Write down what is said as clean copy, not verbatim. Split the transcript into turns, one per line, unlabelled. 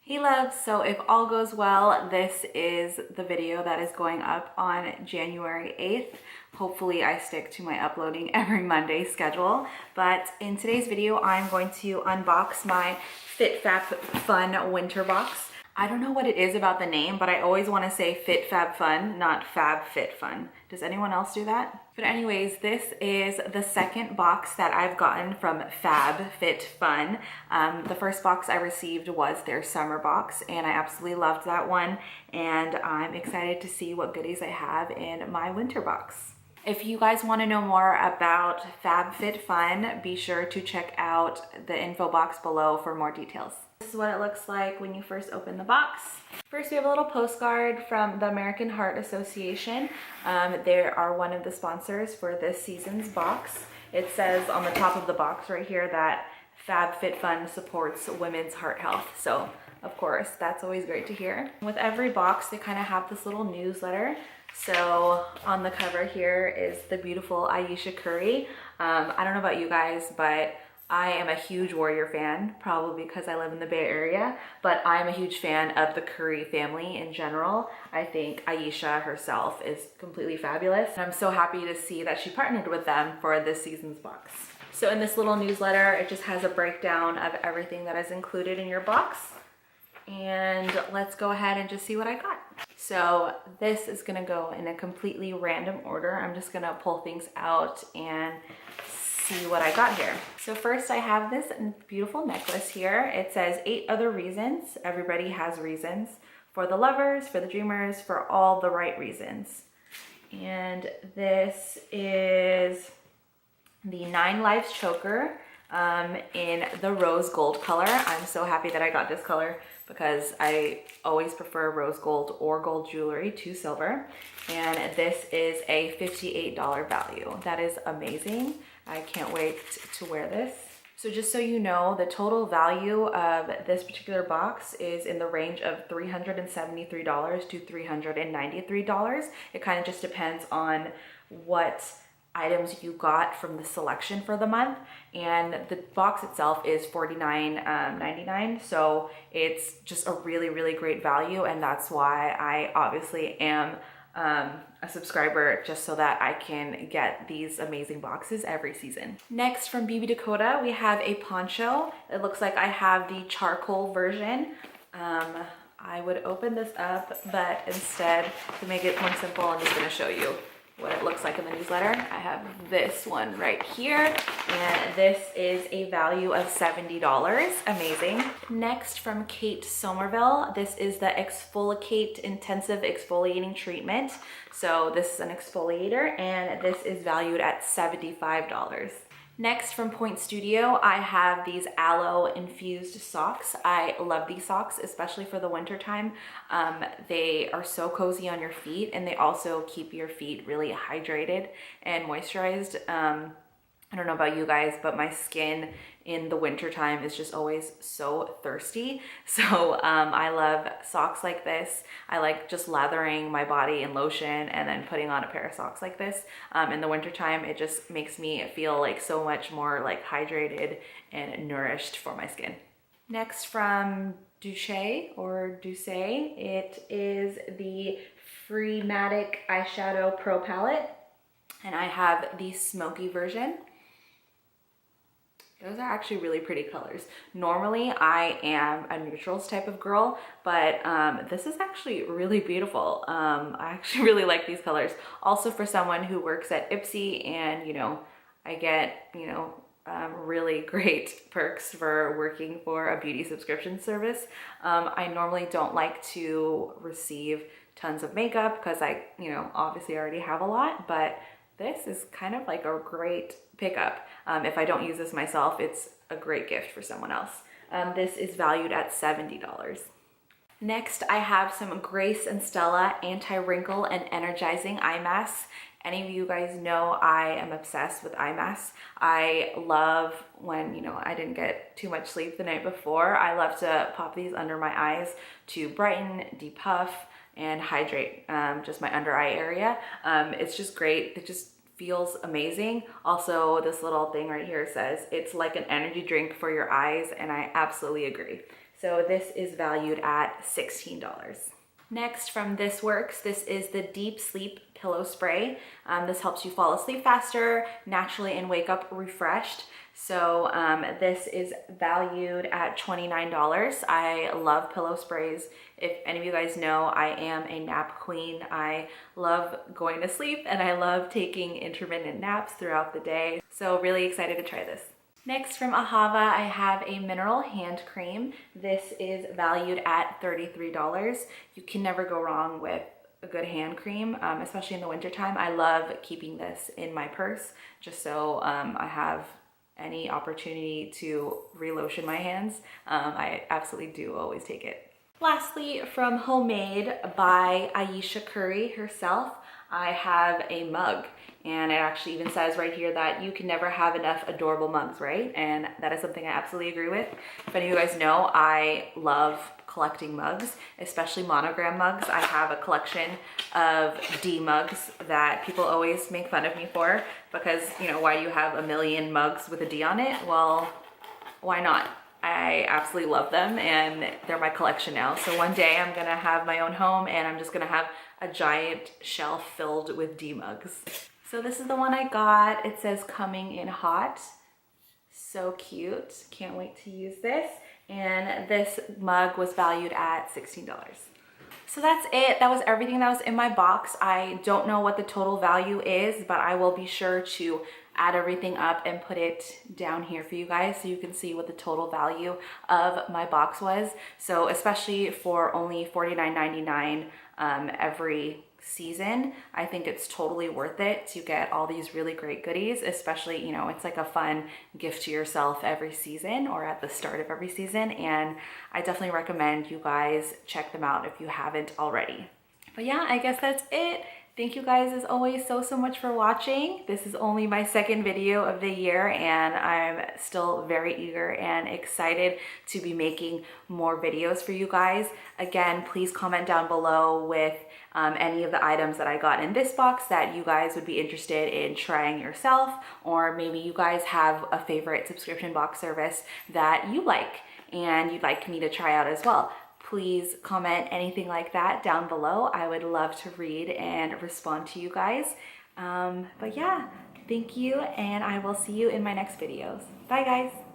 Hey loves, so if all goes well, this is the video that is going up on January 8th. Hopefully I stick to my uploading every Monday schedule, but in today's video, I'm going to unbox my FabFitFun winter box. I don't know what it is about the name, but I always want to say FabFitFun, not FabFitFun. Does anyone else do that? But anyways, this is the second box that I've gotten from FabFitFun. The first box I received was their summer box, and I absolutely loved that one. And I'm excited to see what goodies I have in my winter box. If you guys want to know more about FabFitFun, be sure to check out the info box below for more details. This is what it looks like when you first open the box. First, we have a little postcard from the American Heart Association. They are one of the sponsors for this season's box. It says on the top of the box right here that FabFitFun supports women's heart health. So, of course, that's always great to hear. With every box, they kind of have this little newsletter. So on the cover here is the beautiful Ayesha Curry. I don't know about you guys, but I am a huge Warrior fan, probably because I live in the Bay Area, but I'm a huge fan of the Curry family in general. I think Ayesha herself is completely fabulous, and I'm so happy to see that she partnered with them for this season's box. So in this little newsletter, it just has a breakdown of everything that is included in your box. And let's go ahead and just see what I got. So this is gonna go in a completely random order. I'm just gonna pull things out and see what I got here. So first I have this beautiful necklace here. It says 8 other reasons. Everybody has reasons. For the lovers, for the dreamers, for all the right reasons. And this is the 9 Lives choker in the rose gold color. I'm so happy that I got this color because I always prefer rose gold or gold jewelry to silver. And this is a $58 value. That is amazing. I can't wait to wear this. So just so you know, the total value of this particular box is in the range of $373 to $393. It kind of just depends on what items you got from the selection for the month, and the box itself is $49.99, so it's just a really great value, and that's why I obviously am a subscriber, just so that I can get these amazing boxes every season. Next, from BB Dakota, we have a poncho. It looks like I have the charcoal version. I would open this up, but instead, to make it more simple, I'm just gonna show you what it looks like in the newsletter. I have this one right here, and this is a value of $70. Amazing. Next, from Kate Somerville, this is the Exfoliate Intensive Exfoliating Treatment. So this is an exfoliator, and this is valued at $75. Next, from Point Studio, I have these aloe infused socks. I love these socks, especially for the winter time. They are so cozy on your feet, and they also keep your feet really hydrated and moisturized. I don't know about you guys, but my skin in the winter time is just always so thirsty. So I love socks like this. I like just lathering my body in lotion and then putting on a pair of socks like this. In the winter time, it just makes me feel like so much more like hydrated and nourished for my skin. Next, from Duce, it is the Freematic Eyeshadow Pro Palette, and I have the smoky version. Those are actually really pretty colors. Normally, I am a neutrals type of girl, but this is actually really beautiful. I actually really like these colors. Also, for someone who works at Ipsy, and I get really great perks for working for a beauty subscription service. I normally don't like to receive tons of makeup because I obviously already have a lot, but this is kind of like a great pickup. If I don't use this myself, it's a great gift for someone else. This is valued at $70. Next, I have some Grace and Stella Anti-Wrinkle and Energizing Eye Masks. Any of you guys know I am obsessed with eye masks. I love when, I didn't get too much sleep the night before. I love to pop these under my eyes to brighten, depuff, and hydrate just my under eye area. It's just great. It just feels amazing. Also, this little thing right here says it's like an energy drink for your eyes, and I absolutely agree. So this is valued at $16. Next from This Works, this is the Deep Sleep Pillow Spray. This helps you fall asleep faster, naturally, and wake up refreshed. So this is valued at $29. I love pillow sprays. If any of you guys know, I am a nap queen. I love going to sleep and I love taking intermittent naps throughout the day. So really excited to try this. Next from Ahava, I have a mineral hand cream. This is valued at $33. You can never go wrong with a good hand cream, especially in the wintertime. I love keeping this in my purse just so I have any opportunity to re-lotion my hands. I absolutely do always take it. Lastly, from Homemade by Aisha Curry herself, I have a mug. And it actually even says right here that you can never have enough adorable mugs, right? And that is something I absolutely agree with. If any of you guys know, I love collecting mugs, especially monogram mugs. I have a collection of D mugs that people always make fun of me for because, you know, why do you have a million mugs with a D on it? Well, why not? I absolutely love them and they're my collection now. So one day I'm gonna have my own home and I'm just gonna have a giant shelf filled with D mugs. So this is the one I got. It says coming in hot. So cute. Can't wait to use this. And this mug was valued at $16. So that's it. That was everything that was in my box. I don't know what the total value is, but I will be sure to add everything up and put it down here for you guys so you can see what the total value of my box was. So especially for only $49.99 every season, I think it's totally worth it to get all these really great goodies, especially, you know, it's like a fun gift to yourself every season or at the start of every season. And I definitely recommend you guys check them out if you haven't already. But yeah, I guess that's it. Thank you guys as always so much for watching. This is only my second video of the year and I'm still very eager and excited to be making more videos for you guys. Again, please comment down below with any of the items that I got in this box that you guys would be interested in trying yourself, or maybe you guys have a favorite subscription box service that you like and you'd like me to try out as well. Please comment anything like that down below. I would love to read and respond to you guys. But yeah, thank you and I will see you in my next videos. Bye guys.